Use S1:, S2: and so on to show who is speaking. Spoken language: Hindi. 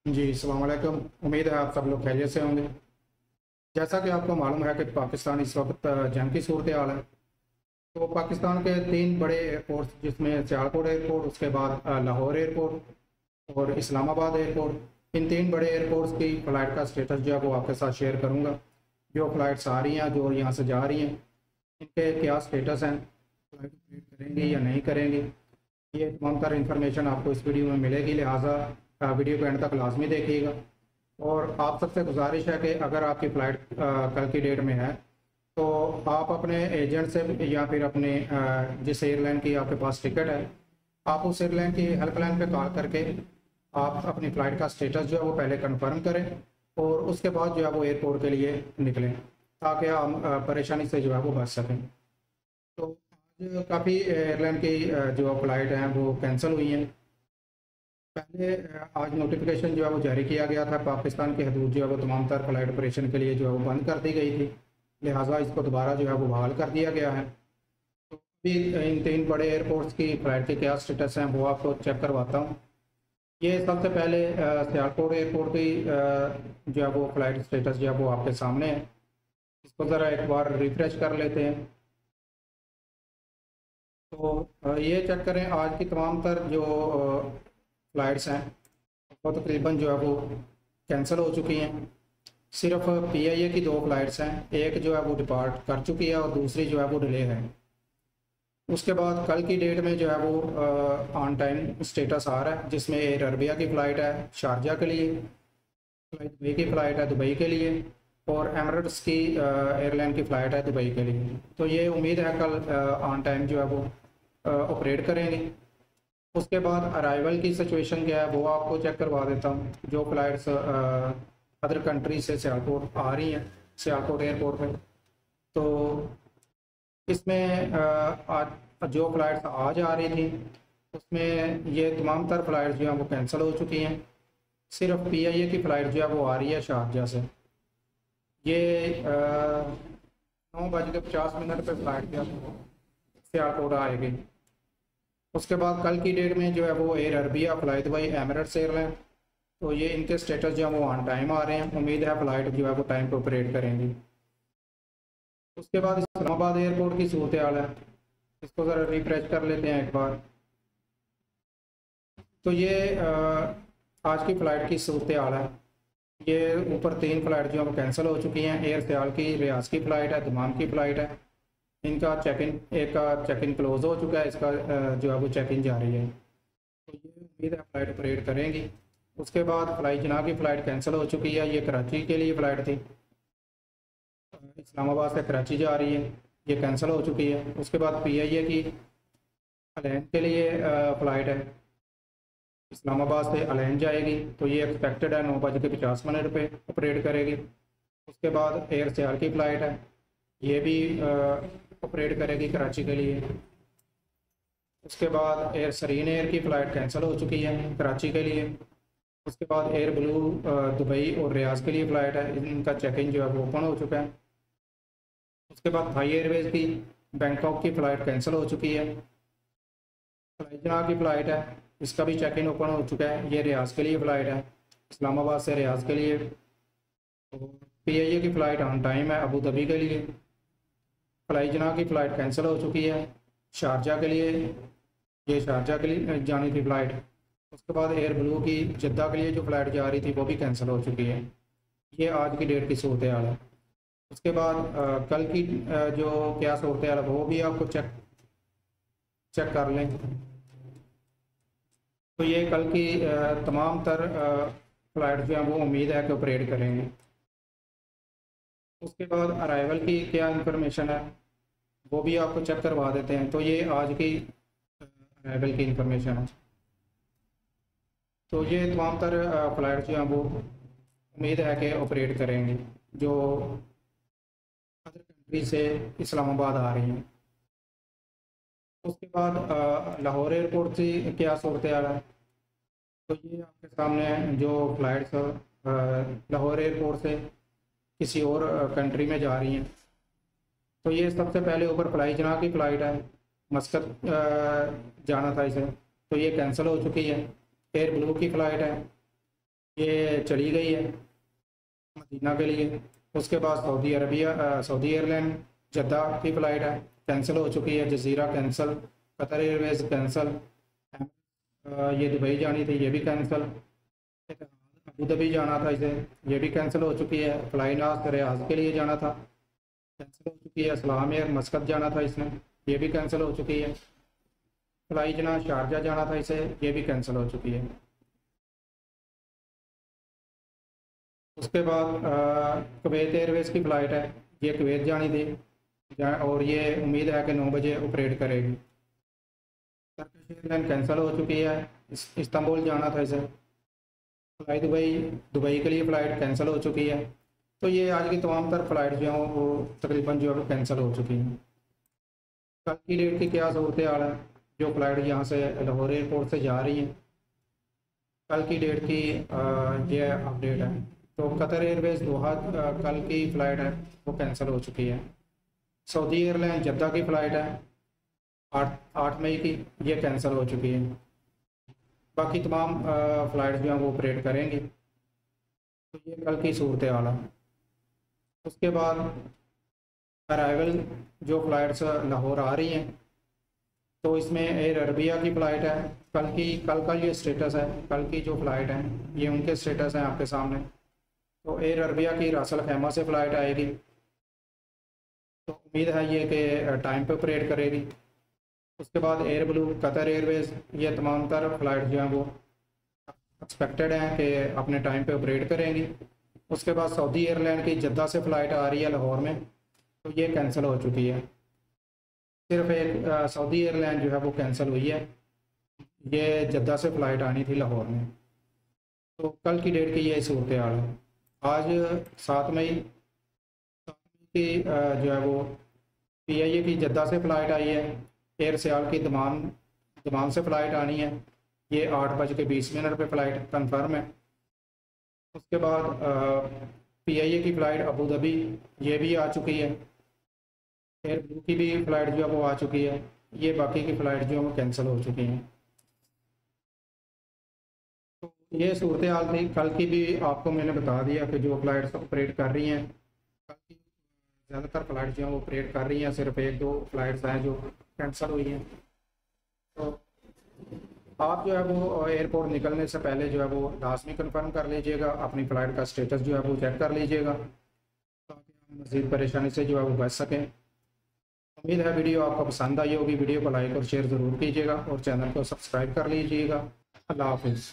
S1: जी अस्सलाम वालेकुम। उम्मीद है आप सब लोग खैरियत से होंगे। जैसा कि आपको मालूम है कि पाकिस्तान इस वक्त जंग की सूरत हाल है। तो पाकिस्तान के तीन बड़े एयरपोर्ट जिसमें सियालकोट एयरपोर्ट, उसके बाद लाहौर एयरपोर्ट और इस्लामाबाद एयरपोर्ट, इन तीन बड़े एयरपोर्ट्स की फ़्लाइट का स्टेटस जो है वो आपके साथ शेयर करूँगा। जो फ़्लाइट्स आ रही हैं, जो यहाँ से जा रही हैं, इनके क्या स्टेटस हैं, फ़्लाइट ऑपरेट करेंगी या नहीं करेंगी, ये तमाम तर इंफॉर्मेशन आपको इस वीडियो में मिलेगी। लिहाजा वीडियो को एंड तक लाजमी देखिएगा। और आप सबसे गुजारिश है कि अगर आपकी फ़्लाइट कल की डेट में है तो आप अपने एजेंट से या फिर अपने जिस एयरलाइन की आपके पास टिकट है, आप उस एयरलाइन की हेल्पलाइन पे कॉल करके आप अपनी फ़्लाइट का स्टेटस जो है वो पहले कंफर्म करें और उसके बाद जो है वो एयरपोर्ट के लिए निकलें, ताकि हम परेशानी से जो है वो बच सकें। तो आज काफ़ी एयरलाइन की जो फ़्लाइट हैं वो कैंसिल हुई हैं। पहले आज नोटिफिकेशन जो है वो जारी किया गया था, पाकिस्तान की हदूद जो है वो तमाम तर फ्लाइट ऑपरेशन के लिए जो है वो बंद कर दी गई थी। लिहाजा इसको दोबारा जो है वो बहाल कर दिया गया है। तो अभी इन तीन बड़े एयरपोर्ट्स की फ़्लाइट के क्या स्टेटस हैं वो आपको चेक करवाता हूँ। ये सबसे पहले सियालकोट एयरपोर्ट की जो है वो फ़्लाइट स्टेटस जो है वो आपके सामने है। इसको ज़रा एक बार रिफ्रेश कर लेते हैं। तो ये चेक करें, आज की तमाम तर जो फ़्लाइट्स हैं वो तकरीबन जो है वो कैंसिल हो चुकी हैं। सिर्फ पीआईए की दो फ़्लाइट्स हैं, एक जो है वो डिपार्ट कर चुकी है और दूसरी जो है वो डिले है। उसके बाद कल की डेट में जो है वो ऑन टाइम स्टेटस आ रहा है, जिसमें एयर अरबिया की फ़्लाइट है शारजा के लिए, फ्लाइट दुबई की फ़्लाइट है दुबई के लिए, और एमरेट्स की एयरलाइन की फ़्लाइट है दुबई के लिए। तो ये उम्मीद है कल ऑन टाइम जो है वो ऑपरेट करेंगे। उसके बाद अराइवल की सिचुएशन क्या है वो आपको चेक करवा देता हूँ। जो फ़्लाइट्स अदर कंट्री से सियालकोट आ रही हैं, सियालकोट एयरपोर्ट पे, तो इसमें आज जो फ़्लाइट्स आज आ रही थी उसमें ये तमाम तर फ़्लाइट्स जो हैं वो कैंसिल हो चुकी हैं। सिर्फ पीआईए की फ़्लाइट जो है वो आ रही है शारजा से। ये 9:50 पे फ़्लाइट जो है वो सियालकोट आएगी। उसके बाद कल की डेट में जो है वो air Arabia, fly Dubai, Emirates airline, तो ये इनके स्टेटस जो है वो ऑन टाइम आ रहे हैं। उम्मीद है फ़्लाइट जो है वो टाइम पे ऑपरेट करेंगी। उसके बाद इस्लामाबाद एयरपोर्ट की सूरत हाल है, इसको ज़रा रिफ्रेश कर लेते हैं एक बार। तो ये आज की फ़्लाइट की सूरत हाल है। ये ऊपर तीन फ़्लाइट जो है वो कैंसिल हो चुकी हैं। एयर सियाल की रियाज की फ़्लाइट है, दमाम की फ़्लाइट है। इनका चेक इन, एक का चेक इन क्लोज़ हो चुका है, इसका जो है वो चेक इन जारी है। तो ये उम्मीद है फ़्लाइट ऑपरेट करेंगी। उसके बाद फ्लाई जना की फ़्लाइट कैंसिल हो चुकी है, ये कराची के लिए फ़्लाइट थी, इस्लामाबाद से कराची जा रही है, ये कैंसिल हो चुकी है। उसके बाद पीआईए की अलैन के लिए फ़्लाइट है, इस्लामाबाद से अलैन जाएगी, तो ये एक्सपेक्टेड है 9:50 पे ऑपरेट करेगी। उसके बाद एयर सियाल की फ़्लाइट है, ये भी ऑपरेट करेगी कराची के लिए। उसके बाद एयर सरीन एयर की फ़्लाइट कैंसिल हो चुकी है कराची के लिए। उसके बाद एयर ब्लू दुबई और रियाज के लिए फ़्लाइट है, इनका चेक इन जो है वो ओपन हो चुका है। उसके बाद थाई एयरवेज़ की बैंकॉक की फ़्लाइट कैंसिल हो चुकी है। फ्लाइजना की फ़्लाइट है, इसका भी चेक इन ओपन हो चुका है, ये रियाज के लिए फ़्लाइट है, इस्लामाबाद से रियाज के लिए। तो पीआईए की फ़्लाइट ऑन टाइम है अबू धाबी के लिए। फ्लाइजना की फ़्लाइट कैंसिल हो चुकी है शारजा के लिए, ये शारजा के लिए जानी थी फ़्लाइट। उसके बाद एयर ब्लू की जद्दा के लिए जो फ़्लाइट जा रही थी वो भी कैंसिल हो चुकी है। ये आज की डेट की सूरत हाल है। उसके बाद कल की जो क्या सूरत हाल है वो भी आपको चेक चेक कर लें। तो ये कल की तमाम तर फ़्लाइट जो हैं वो उम्मीद है कि ऑपरेट करेंगे। उसके बाद अराइवल की क्या इंफॉर्मेशन है वो भी आपको चेक करवा देते हैं। तो ये आज की अराइवल की इंफॉर्मेशन है। तो ये तमाम तर फ़्लाइट जो हैं वो उम्मीद है कि ऑपरेट करेंगे, जो अदर कंट्री से इस्लामाबाद आ रही हैं। उसके बाद लाहौर एयरपोर्ट से क्या सूरत हाल है, तो ये आपके सामने है। जो फ़्लाइट्स लाहौर एयरपोर्ट से किसी और कंट्री में जा रही हैं, तो ये सबसे पहले ऊपर फ्लाई जना की फ़्लाइट है, मस्कत जाना था इसे, तो ये कैंसिल हो चुकी है। एयर ब्लू की फ़्लाइट है, ये चली गई है मदीना के लिए। उसके बाद सऊदी एयरलाइन जद्दा की फ़्लाइट है, कैंसिल हो चुकी है। Jazeera cancel, Qatar Airways cancel, ये दुबई जानी थी ये भी कैंसिल, अबू धाबी जाना था इसे ये भी कैंसिल हो चुकी है। फ्लाई नाज रियाज के लिए जाना था, कैंसिल हो चुकी है। सलाम एयर मस्कत जाना था इसने, ये भी कैंसिल हो चुकी है। फ्लाई जना शारजा जाना था इसे, ये भी कैंसिल हो चुकी है। उसके बाद कुवैत एयरवेज़ की फ़्लाइट है, ये कुवैत जानी थी और ये उम्मीद है कि 9 बजे ऑपरेट करेगी। टर्किश एयरलाइन कैंसिल हो चुकी है, इस्तांबुल जाना था इसे। फ्लाई दुबई के लिए फ़्लाइट कैंसिल हो चुकी है। तो ये आज की तमाम तर फ्लाइट जो हैं वो तकरीबन जो है कैंसिल हो चुकी हैं। कल की डेट की क्या सूरत हाल है, जो फ़्लाइट यहाँ से लाहौर एयरपोर्ट से जा रही हैं, कल की डेट की ये अपडेट है। तो कतर एयरवेज़ दोहा कल की फ़्लाइट है वो कैंसिल हो चुकी है। सऊदी एयरलाइन जद्दा की फ़्लाइट है 8 मई की, ये कैंसिल हो चुकी है। बाकी तमाम फ़्लाइट जो हैं वो ऑपरेट करेंगी। तो ये कल की सूरत हाल है। उसके बाद अराइवल जो फ़्लाइट्स लाहौर आ रही हैं, तो इसमें एयर अरबिया की फ़्लाइट है। कल का ये स्टेटस है, कल की जो फ़्लाइट है ये उनके स्टेटस हैं आपके सामने। तो एयर अरबिया की रास अल खैमा से फ़्लाइट आएगी, तो उम्मीद है ये कि टाइम पे ऑपरेट करेगी। उसके बाद एयर ब्लू, कतर एयरवेज़, ये तमाम तर फ़्लाइट जो हैं वो एक्सपेक्टेड हैं कि अपने टाइम पे ऑपरेट करेंगी। उसके बाद सऊदी एयरलाइन की जद्दा से फ़्लाइट आ रही है लाहौर में, तो ये कैंसिल हो चुकी है। सिर्फ एक सऊदी एयरलाइन जो है वो कैंसिल हुई है, ये जद्दा से फ़्लाइट आनी थी लाहौर में। तो कल की डेट की ये सूरत हाल है। आज 7 मई की जो है वो PIA की जद्दा से फ़्लाइट आई है। एयर सियाल की दमाम से फ़्लाइट आनी है, ये 8:20 पे फ़्लाइट कन्फर्म है। उसके बाद PIA की फ़्लाइट अबू धाबी ये भी आ चुकी है। एयर ब्लू की भी फ़्लाइट जो है वो आ चुकी है। ये बाकी की फ़्लाइट जो है वो कैंसिल हो चुकी हैं। तो ये सूरत हाल थी। कल की भी आपको मैंने बता दिया कि जो फ़्लाइट्स ऑपरेट कर रही हैं, कल की ज़्यादातर फ़्लाइट जो हैं वो ऑपरेट कर रही हैं। सिर्फ 1-2 फ़्लाइट्स हैं जो कैंसिल हुई हैं। तो आप जो है वो एयरपोर्ट निकलने से पहले जो है वो लाजमी कंफर्म कर लीजिएगा, अपनी फ़्लाइट का स्टेटस जो है वो चेक कर लीजिएगा, ताकि हम मज़ीद परेशानी से जो है वो बच सकें। उम्मीद है वीडियो आपको पसंद आई होगी। वीडियो को लाइक और शेयर ज़रूर कीजिएगा और चैनल को सब्सक्राइब कर लीजिएगा। अल्लाह हाफिज़।